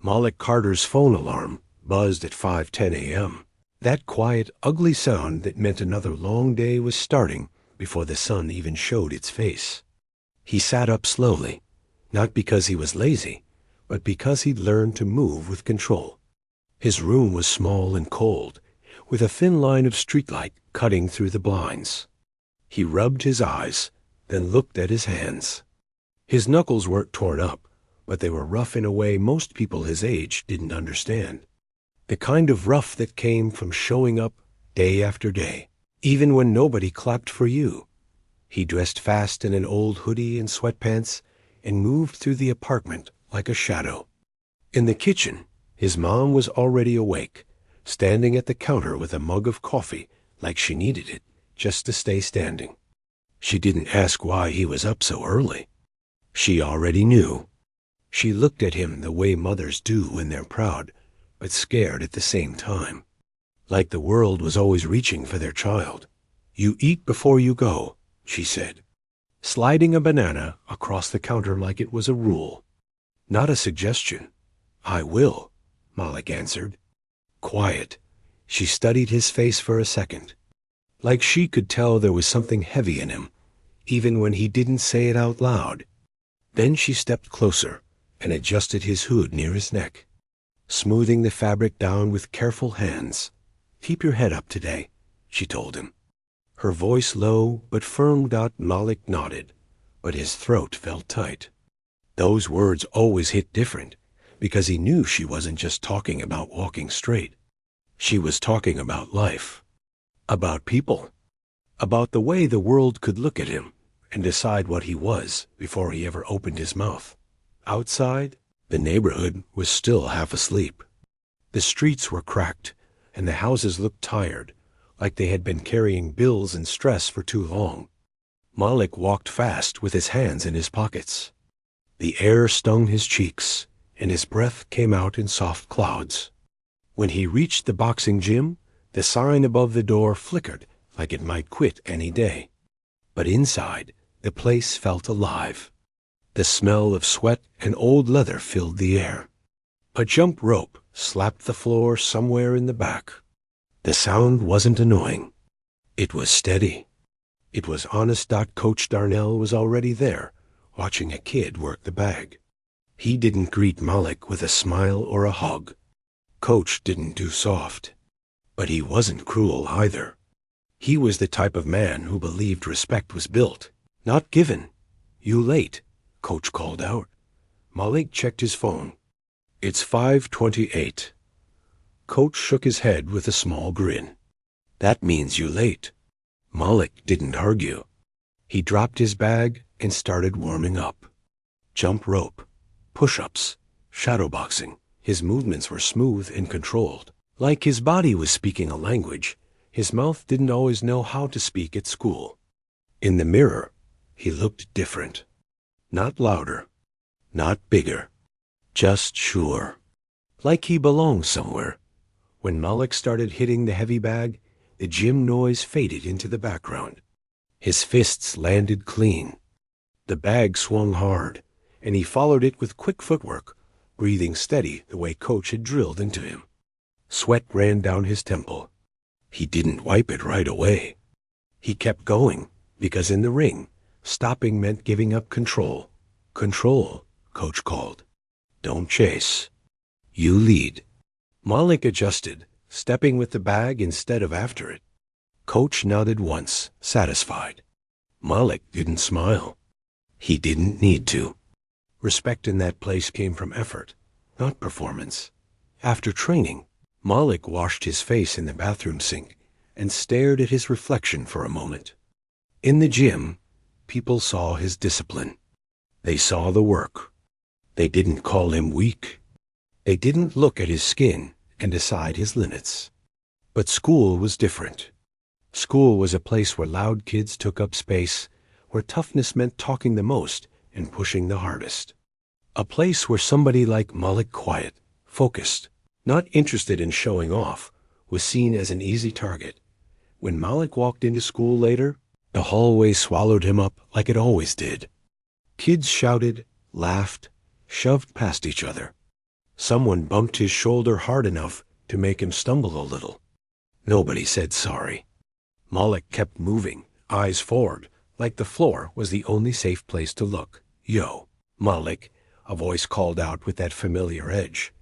Malik Carter's phone alarm buzzed at 5:10 a.m. That quiet, ugly sound that meant another long day was starting before the sun even showed its face. He sat up slowly, not because he was lazy, but because he'd learned to move with control. His room was small and cold, with a thin line of streetlight cutting through the blinds. He rubbed his eyes, then looked at his hands. His knuckles weren't torn up, but they were rough in a way most people his age didn't understand. The kind of rough that came from showing up day after day, even when nobody clapped for you. He dressed fast in an old hoodie and sweatpants and moved through the apartment like a shadow. In the kitchen, his mom was already awake, standing at the counter with a mug of coffee like she needed it just to stay standing. She didn't ask why he was up so early. She already knew. She looked at him the way mothers do when they're proud, but scared at the same time. Like the world was always reaching for their child. "You eat before you go," she said, sliding a banana across the counter like it was a rule. Not a suggestion. "I will," Malik answered. Quiet. She studied his face for a second. Like she could tell there was something heavy in him, even when he didn't say it out loud. Then she stepped closer and adjusted his hood near his neck, smoothing the fabric down with careful hands. "Keep your head up today," she told him. Her voice low but firm. Malik nodded, but his throat felt tight. Those words always hit different, because he knew she wasn't just talking about walking straight. She was talking about life, about people, about the way the world could look at him and decide what he was before he ever opened his mouth. Outside, the neighborhood was still half asleep. The streets were cracked, and the houses looked tired, like they had been carrying bills and stress for too long. Malik walked fast with his hands in his pockets. The air stung his cheeks, and his breath came out in soft clouds. When he reached the boxing gym, the sign above the door flickered like it might quit any day. But inside, the place felt alive. The smell of sweat and old leather filled the air. A jump rope slapped the floor somewhere in the back. The sound wasn't annoying. It was steady. It was honest. Coach Darnell was already there, watching a kid work the bag. He didn't greet Malik with a smile or a hug. Coach didn't do soft. But he wasn't cruel either. He was the type of man who believed respect was built, not given. "You late," Coach called out. Malik checked his phone. "It's 5:28. Coach shook his head with a small grin. "That means you late." Malik didn't argue. He dropped his bag and started warming up. Jump rope, push-ups, shadowboxing. His movements were smooth and controlled. Like his body was speaking a language his mouth didn't always know how to speak at school. In the mirror, he looked different. Not louder, not bigger, just sure. Like he belonged somewhere. When Malik started hitting the heavy bag, the gym noise faded into the background. His fists landed clean. The bag swung hard, and he followed it with quick footwork, breathing steady the way Coach had drilled into him. Sweat ran down his temple. He didn't wipe it right away. He kept going, because in the ring, stopping meant giving up control. "Control," Coach called. "Don't chase. You lead." Malik adjusted, stepping with the bag instead of after it. Coach nodded once, satisfied. Malik didn't smile. He didn't need to. Respect in that place came from effort, not performance. After training, Malik washed his face in the bathroom sink and stared at his reflection for a moment. In the gym, people saw his discipline. They saw the work. They didn't call him weak. They didn't look at his skin and decide his limits. But school was different. School was a place where loud kids took up space, where toughness meant talking the most and pushing the hardest. A place where somebody like Malik, quiet, focused, not interested in showing off, was seen as an easy target. When Malik walked into school later, the hallway swallowed him up like it always did. Kids shouted, laughed, shoved past each other. Someone bumped his shoulder hard enough to make him stumble a little. Nobody said sorry. Malik kept moving, eyes forward, like the floor was the only safe place to look. "Yo, Malik," a voice called out with that familiar edge.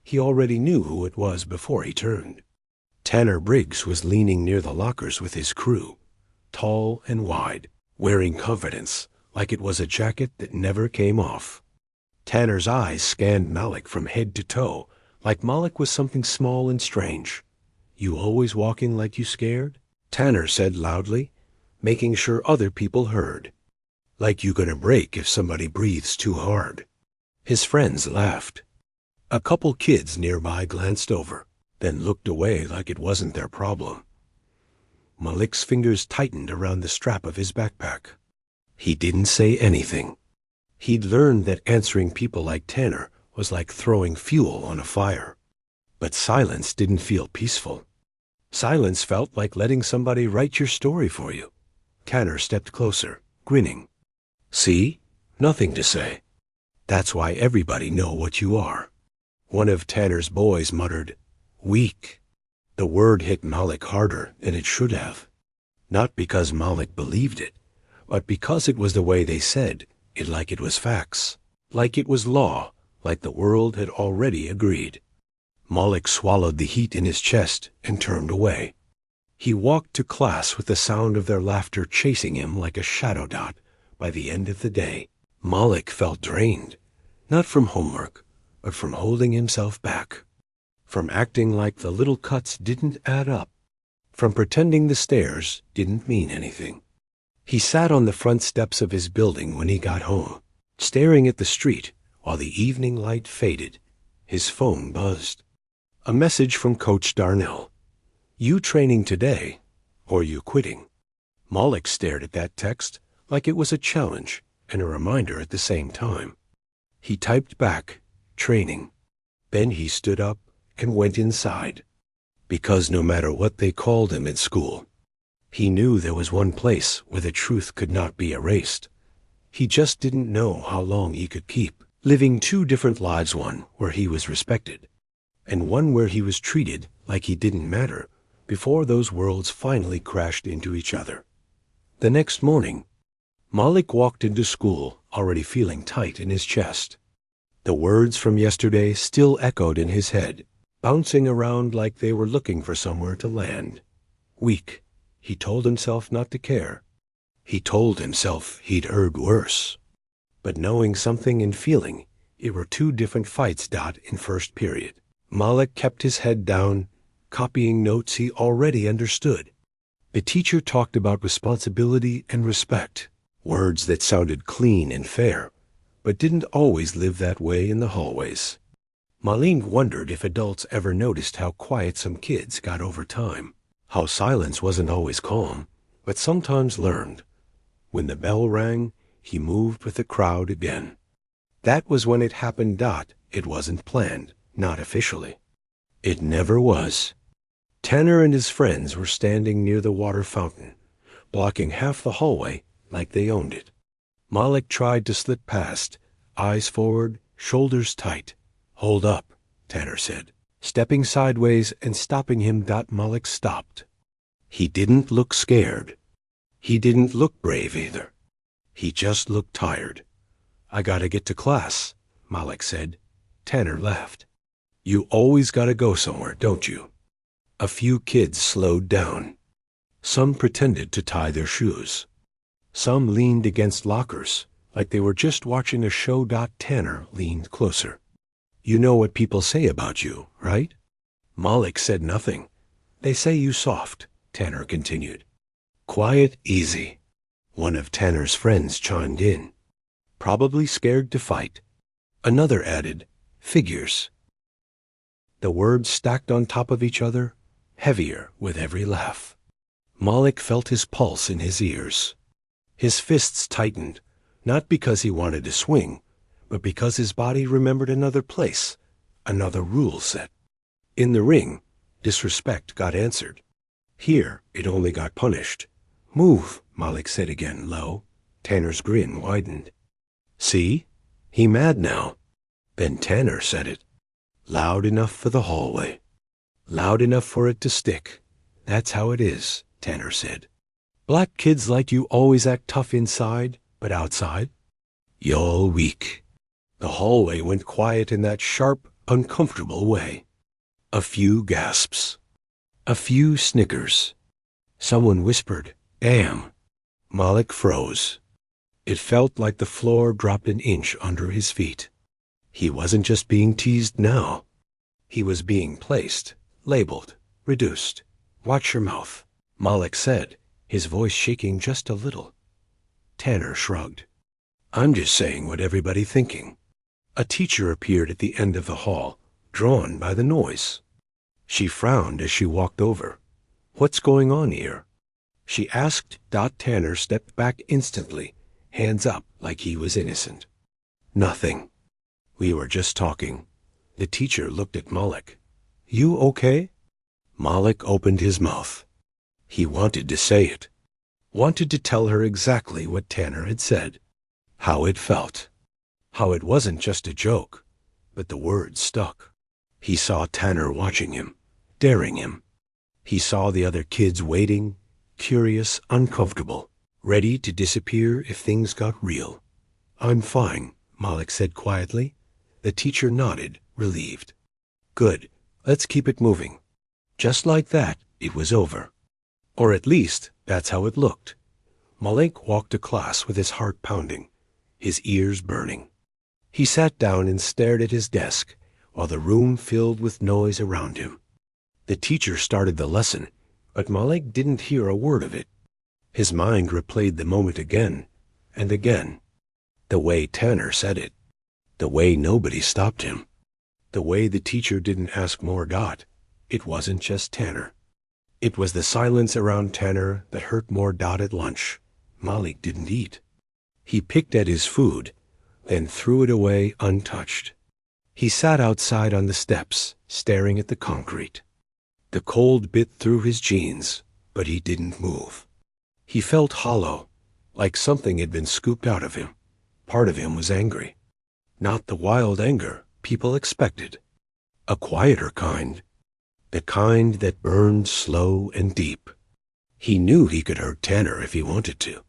He already knew who it was before he turned. Tanner Briggs was leaning near the lockers with his crew, tall and wide, wearing confidence like it was a jacket that never came off. Tanner's eyes scanned Malik from head to toe, like Malik was something small and strange. "You always walking like you scared?" Tanner said loudly, making sure other people heard. "Like you gonna break if somebody breathes too hard." His friends laughed. A couple kids nearby glanced over, then looked away like it wasn't their problem. Malik's fingers tightened around the strap of his backpack. He didn't say anything. He'd learned that answering people like Tanner was like throwing fuel on a fire. But silence didn't feel peaceful. Silence felt like letting somebody write your story for you. Tanner stepped closer, grinning. "See? Nothing to say. That's why everybody know what you are." One of Tanner's boys muttered, "Weak." The word hit Malik harder than it should have. Not because Malik believed it, but because it was the way they said it, like it was facts, like it was law, like the world had already agreed. Malik swallowed the heat in his chest and turned away. He walked to class with the sound of their laughter chasing him like a shadow dot. By the end of the day, Malik felt drained, not from homework, but from holding himself back, from acting like the little cuts didn't add up, from pretending the stairs didn't mean anything. He sat on the front steps of his building when he got home, staring at the street while the evening light faded. His phone buzzed. A message from Coach Darnell. "You training today, or you quitting?" Malik stared at that text like it was a challenge and a reminder at the same time. He typed back, "Training." Then he stood up and went inside. Because no matter what they called him at school, he knew there was one place where the truth could not be erased. He just didn't know how long he could keep living two different lives, one where he was respected, and one where he was treated like he didn't matter, before those worlds finally crashed into each other. The next morning, Malik walked into school already feeling tight in his chest. The words from yesterday still echoed in his head, bouncing around like they were looking for somewhere to land. Weak. He told himself not to care. He told himself he'd heard worse. But knowing something and feeling, it were two different fights. In first period, Malik kept his head down, copying notes he already understood. The teacher talked about responsibility and respect, words that sounded clean and fair, but didn't always live that way in the hallways. Malik wondered if adults ever noticed how quiet some kids got over time, how silence wasn't always calm, but sometimes learned. When the bell rang, he moved with the crowd again. That was when it happened. It wasn't planned, not officially. It never was. Tanner and his friends were standing near the water fountain, blocking half the hallway like they owned it. Malik tried to slip past, eyes forward, shoulders tight. "Hold up," Tanner said, stepping sideways and stopping him. Malik stopped. He didn't look scared. He didn't look brave either. He just looked tired. "I gotta get to class," Malik said. Tanner laughed. "You always gotta go somewhere, don't you?" A few kids slowed down. Some pretended to tie their shoes. Some leaned against lockers, like they were just watching a show. Tanner leaned closer. "You know what people say about you, right?" Malik said nothing. "They say you soft," Tanner continued. "Quiet, easy." One of Tanner's friends chimed in. "Probably scared to fight." Another added, "Figures." The words stacked on top of each other, heavier with every laugh. Malik felt his pulse in his ears. His fists tightened, not because he wanted to swing, but because his body remembered another place, another rule set. In the ring, disrespect got answered. Here, it only got punished. "Move," Malik said again, low. Tanner's grin widened. "See? He mad now." Then Tanner said it. Loud enough for the hallway. Loud enough for it to stick. That's how it is, Tanner said. Black kids like you always act tough inside, but outside, you're weak. The hallway went quiet in that sharp, uncomfortable way. A few gasps. A few snickers. Someone whispered, "Damn." Malik froze. It felt like the floor dropped an inch under his feet. He wasn't just being teased now. He was being placed, labeled, reduced. "Watch your mouth," Malik said, his voice shaking just a little. Tanner shrugged. "I'm just saying what everybody thinking." A teacher appeared at the end of the hall, drawn by the noise. She frowned as she walked over. "What's going on here?" she asked. Tanner stepped back instantly, hands up like he was innocent. "Nothing. We were just talking." The teacher looked at Malik. "You okay?" Malik opened his mouth. He wanted to say it. Wanted to tell her exactly what Tanner had said. How it felt. How it wasn't just a joke, but the words stuck. He saw Tanner watching him, daring him. He saw the other kids waiting, curious, uncomfortable, ready to disappear if things got real. "I'm fine," Malik said quietly. The teacher nodded, relieved. "Good. Let's keep it moving." Just like that, it was over. Or at least, that's how it looked. Malik walked to class with his heart pounding, his ears burning. He sat down and stared at his desk while the room filled with noise around him. The teacher started the lesson, but Malik didn't hear a word of it. His mind replayed the moment again and again. The way Tanner said it. The way nobody stopped him. The way the teacher didn't ask more. It wasn't just Tanner. It was the silence around Tanner that hurt more. At lunch, Malik didn't eat. He picked at his food, then threw it away untouched. He sat outside on the steps, staring at the concrete. The cold bit through his jeans, but he didn't move. He felt hollow, like something had been scooped out of him. Part of him was angry. Not the wild anger people expected. A quieter kind. The kind that burned slow and deep. He knew he could hurt Tanner if he wanted to.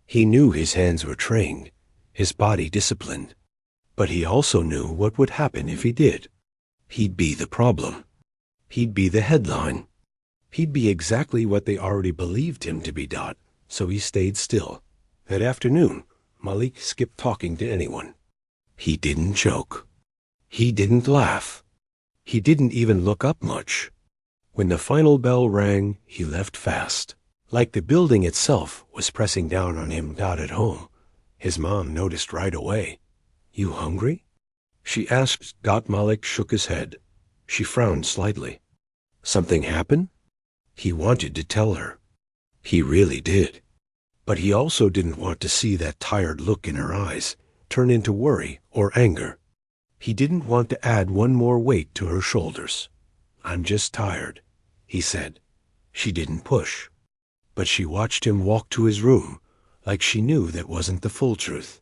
He knew his hands were trained, his body disciplined. But he also knew what would happen if he did. He'd be the problem. He'd be the headline. He'd be exactly what they already believed him to be. So he stayed still. That afternoon, Malik skipped talking to anyone. He didn't joke. He didn't laugh. He didn't even look up much. When the final bell rang, he left fast. Like the building itself was pressing down on him. At home, his mom noticed right away. "You hungry?" she asked. Malik shook his head. She frowned slightly. "Something happened?" He wanted to tell her. He really did. But he also didn't want to see that tired look in her eyes turn into worry or anger. He didn't want to add one more weight to her shoulders. "I'm just tired," he said. She didn't push. But she watched him walk to his room, like she knew that wasn't the full truth.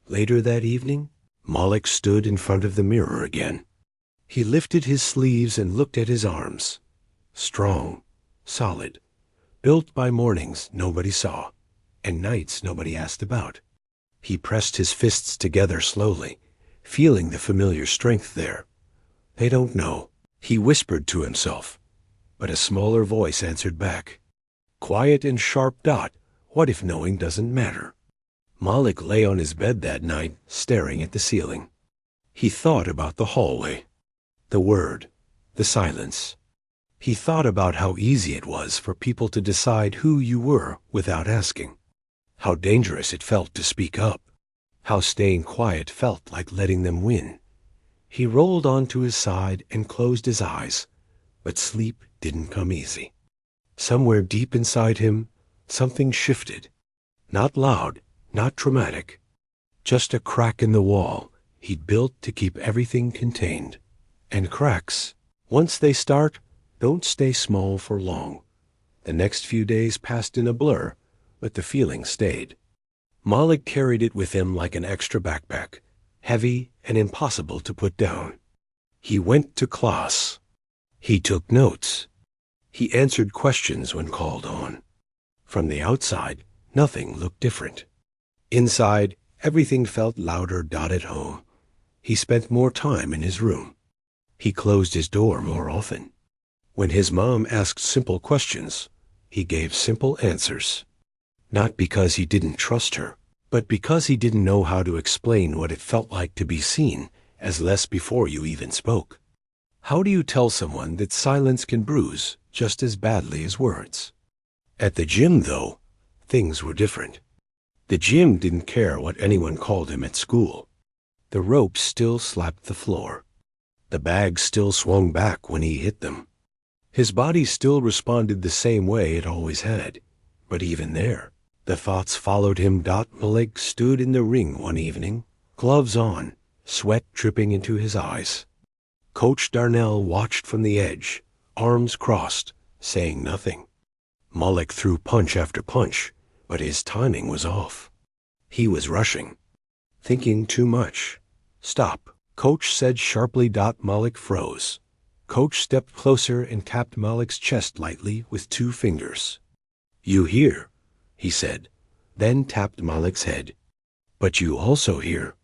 Later that evening, Malik stood in front of the mirror again. He lifted his sleeves and looked at his arms. Strong, solid, built by mornings nobody saw, and nights nobody asked about. He pressed his fists together slowly, feeling the familiar strength there. "They don't know," he whispered to himself. But a smaller voice answered back. Quiet and sharp. "What if knowing doesn't matter?" Malik lay on his bed that night, staring at the ceiling. He thought about the hallway, the word, the silence. He thought about how easy it was for people to decide who you were without asking. How dangerous it felt to speak up. How staying quiet felt like letting them win. He rolled onto his side and closed his eyes, but sleep didn't come easy. Somewhere deep inside him, something shifted. Not loud, not dramatic. Just a crack in the wall he'd built to keep everything contained. And cracks, once they start, don't stay small for long. The next few days passed in a blur, but the feeling stayed. Malik carried it with him like an extra backpack, heavy and impossible to put down. He went to class. He took notes. He answered questions when called on. From the outside, nothing looked different. Inside, everything felt louder. At home, he spent more time in his room. He closed his door more often. When his mom asked simple questions, he gave simple answers. Not because he didn't trust her, but because he didn't know how to explain what it felt like to be seen as less before you even spoke. How do you tell someone that silence can bruise just as badly as words? At the gym, though, things were different. The gym didn't care what anyone called him at school. The ropes still slapped the floor. The bags still swung back when he hit them. His body still responded the same way it always had. But even there, the thoughts followed him. Malik stood in the ring one evening, gloves on, sweat dripping into his eyes. Coach Darnell watched from the edge, arms crossed, saying nothing. Malik threw punch after punch, but his timing was off. He was rushing, thinking too much. Stop, Coach said sharply. Malik froze. Coach stepped closer and tapped Malik's chest lightly with 2 fingers. You hear, he said, then tapped Malik's head. But you also hear.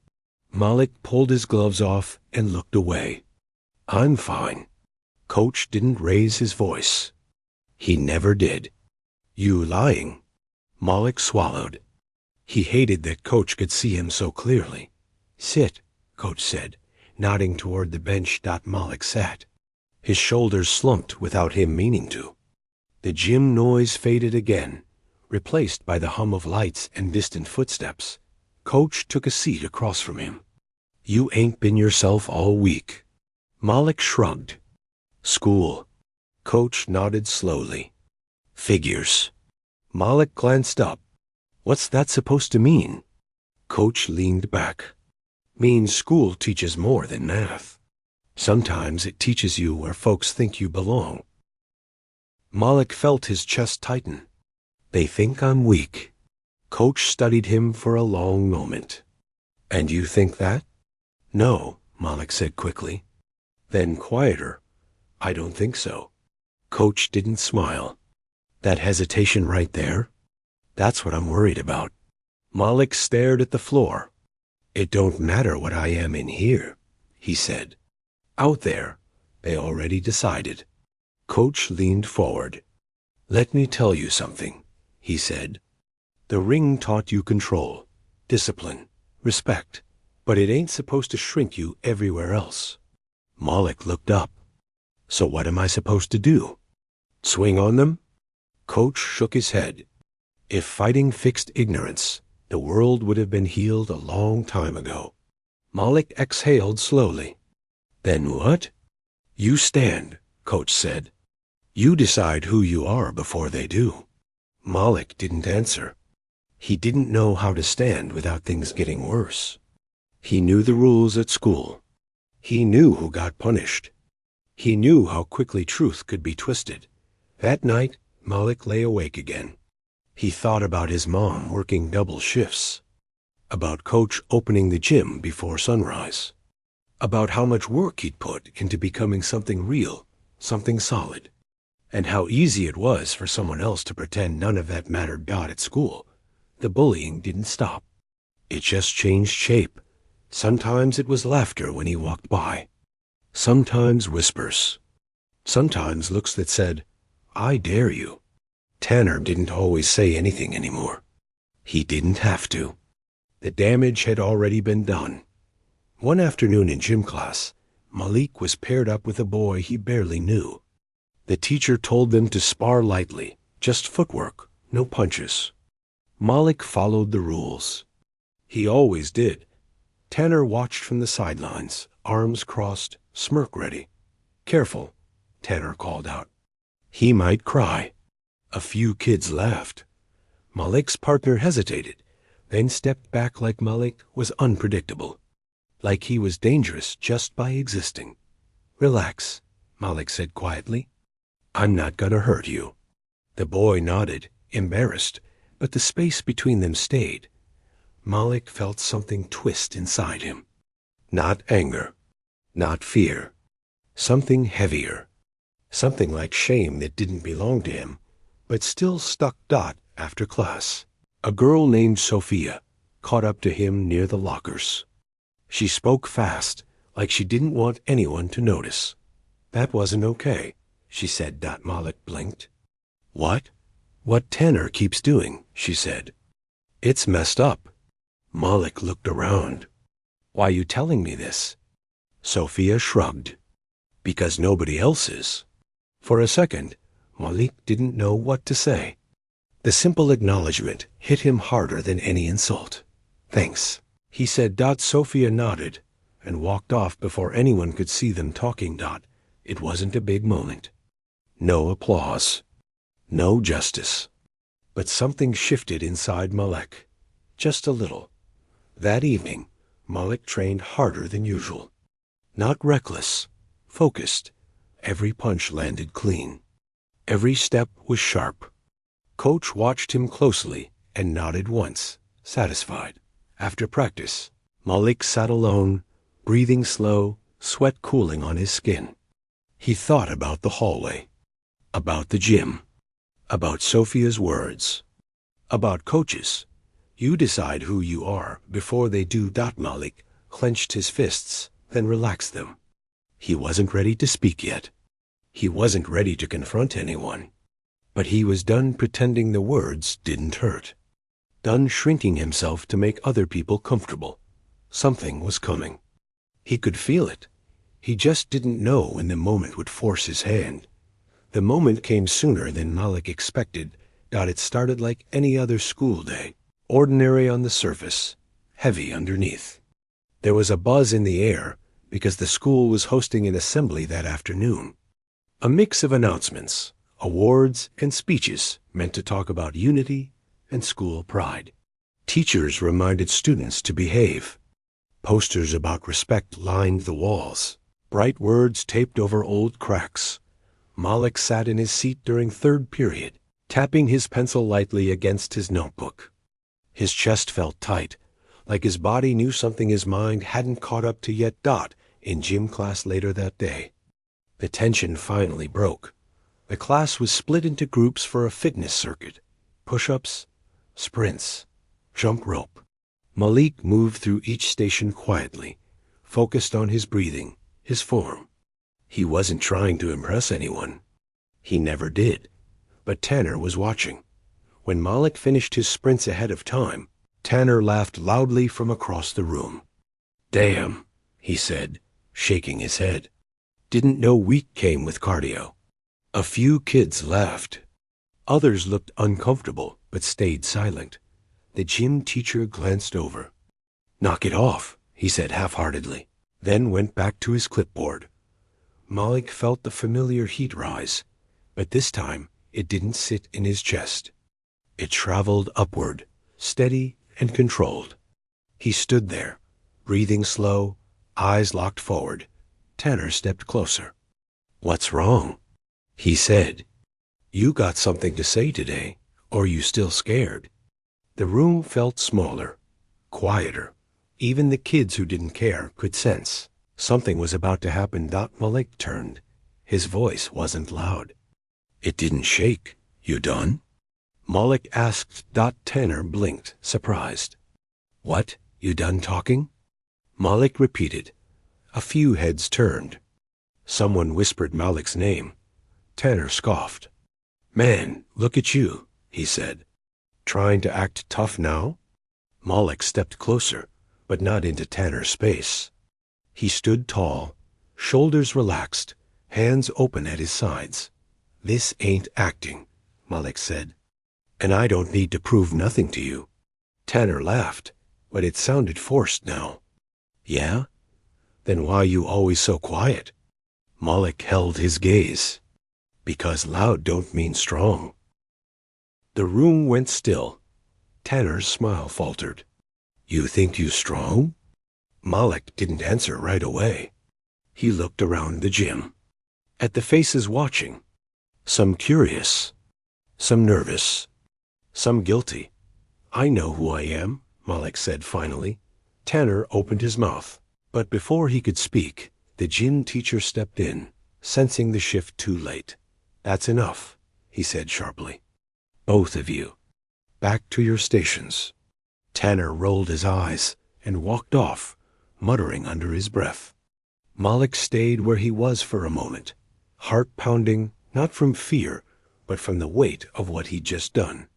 Malik pulled his gloves off and looked away. I'm fine. Coach didn't raise his voice. He never did. You lying. Malik swallowed. He hated that Coach could see him so clearly. Sit, Coach said, nodding toward the bench. Malik sat. His shoulders slumped without him meaning to. The gym noise faded again, replaced by the hum of lights and distant footsteps. Coach took a seat across from him. You ain't been yourself all week. Malik shrugged. School. Coach nodded slowly. Figures. Malik glanced up. What's that supposed to mean? Coach leaned back. Means school teaches more than math. Sometimes it teaches you where folks think you belong. Malik felt his chest tighten. They think I'm weak. Coach studied him for a long moment. And you think that? No, Malik said quickly. Then quieter. I don't think so. Coach didn't smile. That hesitation right there? That's what I'm worried about. Malik stared at the floor. It don't matter what I am in here, he said. Out there, they already decided. Coach leaned forward. Let me tell you something, he said. The ring taught you control, discipline, respect, but it ain't supposed to shrink you everywhere else. Malik looked up. So what am I supposed to do? Swing on them? Coach shook his head. If fighting fixed ignorance, the world would have been healed a long time ago. Malik exhaled slowly. Then what? You stand, Coach said. You decide who you are before they do. Malik didn't answer. He didn't know how to stand without things getting worse. He knew the rules at school. He knew who got punished. He knew how quickly truth could be twisted. That night, Malik lay awake again. He thought about his mom working double shifts, about Coach opening the gym before sunrise, about how much work he'd put into becoming something real, something solid, and how easy it was for someone else to pretend none of that mattered. At school, the bullying didn't stop. It just changed shape. Sometimes it was laughter when he walked by. Sometimes whispers. Sometimes looks that said, I dare you. Tanner didn't always say anything anymore. He didn't have to. The damage had already been done. One afternoon in gym class, Malik was paired up with a boy he barely knew. The teacher told them to spar lightly, just footwork, no punches. Malik followed the rules. He always did. Tanner watched from the sidelines, arms crossed, smirk ready. Careful, Tanner called out. He might cry. A few kids laughed. Malik's partner hesitated, then stepped back like Malik was unpredictable, like he was dangerous just by existing. Relax, Malik said quietly. I'm not gonna hurt you. The boy nodded, embarrassed, but the space between them stayed. Malik felt something twist inside him. Not anger, not fear, Something heavier. Something like shame that didn't belong to him, but still stuck Dot after class. A girl named Sophia caught up to him near the lockers. She spoke fast, like she didn't want anyone to notice. That wasn't okay, she said. Dot Malik blinked. What? What Tanner keeps doing, she said. It's messed up. Malik looked around. Why you telling me this? Sophia shrugged. Because nobody else is. For a second, Malik didn't know what to say. The simple acknowledgement hit him harder than any insult. Thanks, he said. Sophia nodded and walked off before anyone could see them talking. It wasn't a big moment. No applause. No justice. But something shifted inside Malik. Just a little. That evening, Malik trained harder than usual. Not reckless, focused. Every punch landed clean. Every step was sharp. Coach watched him closely and nodded once, satisfied. After practice, Malik sat alone, breathing slow, sweat cooling on his skin. He thought about the hallway, about the gym, about Sophia's words, about coaches. You decide who you are before they do. Malik clenched his fists, then relaxed them. He wasn't ready to speak yet. He wasn't ready to confront anyone. But he was done pretending the words didn't hurt. Done shrinking himself to make other people comfortable. Something was coming. He could feel it. He just didn't know when the moment would force his hand. The moment came sooner than Malik expected. It started like any other school day. Ordinary on the surface, heavy underneath. There was a buzz in the air because the school was hosting an assembly that afternoon. A mix of announcements, awards, and speeches meant to talk about unity and school pride. Teachers reminded students to behave. Posters about respect lined the walls. Bright words taped over old cracks. Malik sat in his seat during third period, tapping his pencil lightly against his notebook. His chest felt tight, like his body knew something his mind hadn't caught up to yet. In gym class later that day, the tension finally broke. The class was split into groups for a fitness circuit. Push-ups, sprints, jump rope. Malik moved through each station quietly, focused on his breathing, his form. He wasn't trying to impress anyone. He never did. But Tanner was watching. When Malik finished his sprints ahead of time, Tanner laughed loudly from across the room. Damn, he said, shaking his head. Didn't know weak came with cardio. A few kids laughed. Others looked uncomfortable, but stayed silent. The gym teacher glanced over. Knock it off, he said half-heartedly, then went back to his clipboard. Malik felt the familiar heat rise, but this time it didn't sit in his chest. It traveled upward, steady and controlled. He stood there, breathing slow, eyes locked forward. Tanner stepped closer. What's wrong? He said. You got something to say today, or you still scared? The room felt smaller, quieter. Even the kids who didn't care could sense something was about to happen. Malik turned. His voice wasn't loud. It didn't shake. You done? Malik asked. Tanner blinked, surprised. What? You done talking? Malik repeated. A few heads turned. Someone whispered Malik's name. Tanner scoffed. Man, look at you, he said. Trying to act tough now? Malik stepped closer, but not into Tanner's space. He stood tall, shoulders relaxed, hands open at his sides. This ain't acting, Malik said. And I don't need to prove nothing to you. Tanner laughed, but it sounded forced now. Yeah? Then why you always so quiet? Malik held his gaze. Because loud don't mean strong. The room went still. Tanner's smile faltered. You think you strong? Malik didn't answer right away. He looked around the gym. At the faces watching. Some curious. Some nervous. Some guilty. I know who I am, Malik said finally. Tanner opened his mouth. But before he could speak, the gym teacher stepped in. sensing the shift too late. "That's enough," he said sharply. "Both of you. Back to your stations." Tanner rolled his eyes and walked off, muttering under his breath. Malik stayed where he was for a moment, heart pounding not from fear, but from the weight of what he'd just done.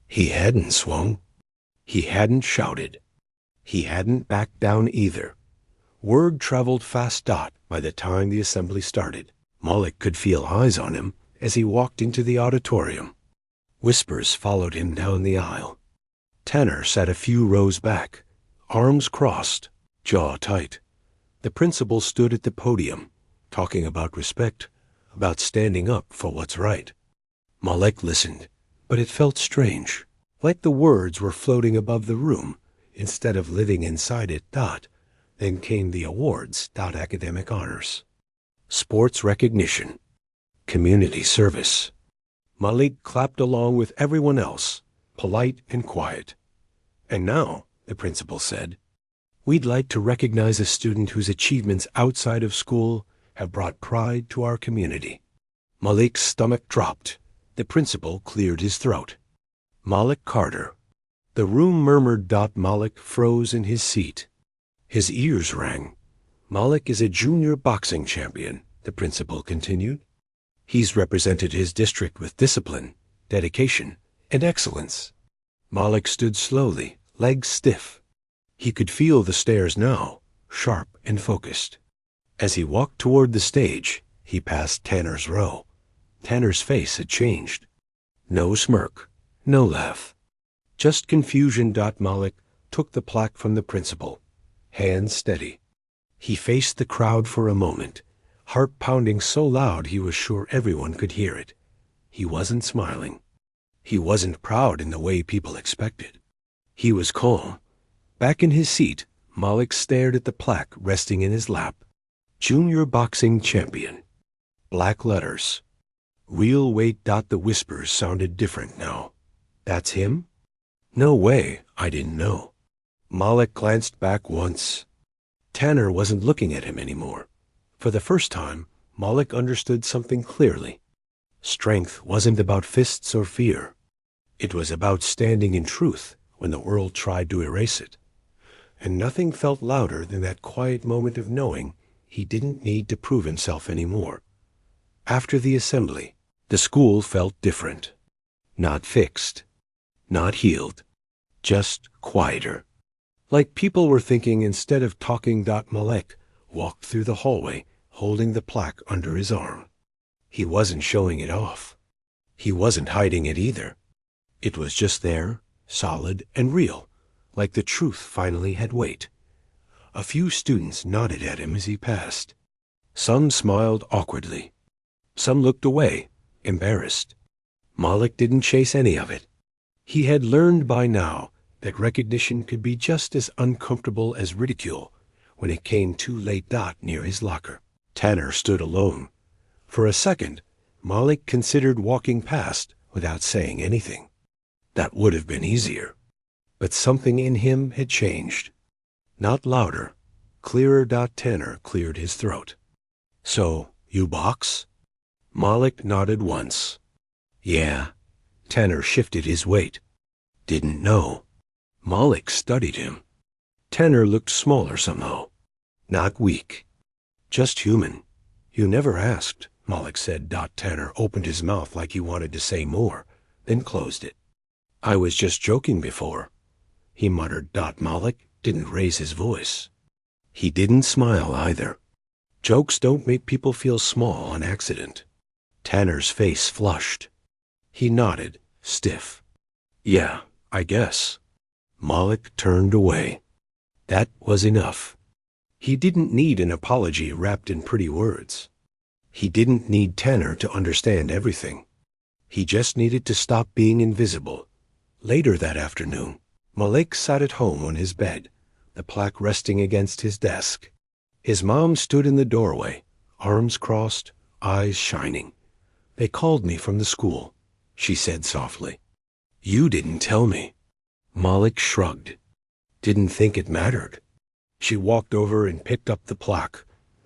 He hadn't swung. He hadn't shouted. He hadn't backed down either. Word traveled fast. By the time the assembly started, Malik could feel eyes on him as he walked into the auditorium. Whispers followed him down the aisle. Tanner sat a few rows back, arms crossed, jaw tight. The principal stood at the podium, talking about respect, about standing up for what's right. Malik listened, but it felt strange, like the words were floating above the room instead of living inside it. Then came the awards. Academic honors, sports recognition, community service. Malik clapped along with everyone else, polite and quiet. "And now," the principal said, "we'd like to recognize a student whose achievements outside of school have brought pride to our community." Malik's stomach dropped. The principal cleared his throat. "Malik Carter." The room murmured. Malik froze in his seat. His ears rang. "Malik is a junior boxing champion," the principal continued. "He's represented his district with discipline, dedication, and excellence." Malik stood slowly, legs stiff. He could feel the stares now, sharp and focused. As he walked toward the stage, he passed Tanner's row. Tanner's face had changed. No smirk, no laugh. Just confusion. Malik took the plaque from the principal, hands steady. He faced the crowd for a moment, heart pounding so loud he was sure everyone could hear it. He wasn't smiling. He wasn't proud in the way people expected. He was calm. Back in his seat, Malik stared at the plaque resting in his lap. Junior boxing champion. Black letters. Real weight. The whispers sounded different now. "That's him?" "No way, I didn't know." Malik glanced back once. Tanner wasn't looking at him anymore. For the first time, Malik understood something clearly. Strength wasn't about fists or fear. It was about standing in truth when the world tried to erase it. And nothing felt louder than that quiet moment of knowing he didn't need to prove himself anymore. After the assembly, the school felt different. Not fixed. Not healed. Just quieter. Like people were thinking instead of talking. Malik walked through the hallway, holding the plaque under his arm. He wasn't showing it off. He wasn't hiding it either. It was just there, solid and real, like the truth finally had weight. A few students nodded at him as he passed. Some smiled awkwardly. Some looked away, embarrassed. Malik didn't chase any of it. He had learned by now that recognition could be just as uncomfortable as ridicule when it came too late. Near his locker, Tanner stood alone. For a second, Malik considered walking past without saying anything. That would have been easier. But something in him had changed. Not louder, clearer. Tanner cleared his throat. "So, you box?" Malik nodded once. "Yeah." Tanner shifted his weight. "Didn't know." Malik studied him. Tanner looked smaller somehow. Not weak. Just human. "You never asked," Malik said. Tanner opened his mouth like he wanted to say more, then closed it. "I was just joking before," he muttered. Malik didn't raise his voice. He didn't smile either. Jokes don't make people feel small on accident. Tanner's face flushed. He nodded, stiff. "Yeah, I guess." Malik turned away. That was enough. He didn't need an apology wrapped in pretty words. He didn't need Tanner to understand everything. He just needed to stop being invisible. Later that afternoon, Malik sat at home on his bed, the plaque resting against his desk. His mom stood in the doorway, arms crossed, eyes shining. "They called me from the school," she said softly. "You didn't tell me." Malik shrugged. Didn't think it mattered. She walked over and picked up the plaque,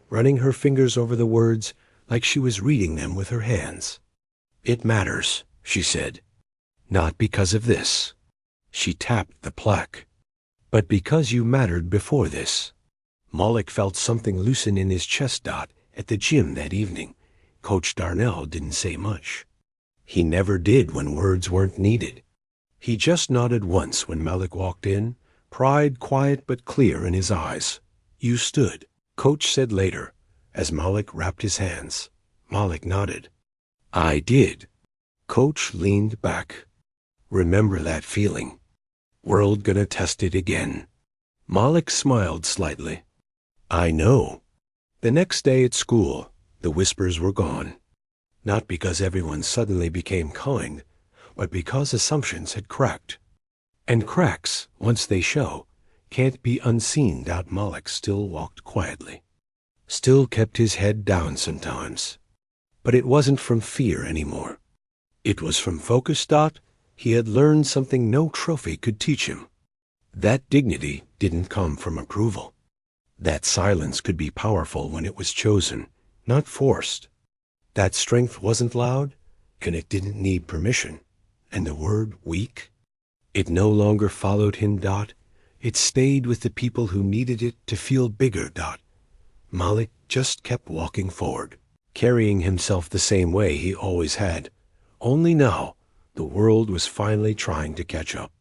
running her fingers over the words, like she was reading them with her hands. "It matters," she said. "Not because of this." She tapped the plaque. "But because you mattered before this." Malik felt something loosen in his chest. At the gym that evening, Coach Darnell didn't say much. He never did when words weren't needed. He just nodded once when Malik walked in, pride quiet but clear in his eyes. "You stood," Coach said later, as Malik wrapped his hands. Malik nodded. "I did." Coach leaned back. "Remember that feeling. World gonna test it again." Malik smiled slightly. "I know." The next day at school, the whispers were gone. Not because everyone suddenly became kind, but because assumptions had cracked. And cracks, once they show, can't be unseen. Malik still walked quietly. Still kept his head down sometimes. But it wasn't from fear anymore. It was from focus. He had learned something no trophy could teach him. That dignity didn't come from approval. That silence could be powerful when it was chosen, not forced. That strength wasn't loud, and it didn't need permission. And the word weak? It no longer followed him. It stayed with the people who needed it to feel bigger. Malik just kept walking forward, carrying himself the same way he always had. Only now, the world was finally trying to catch up.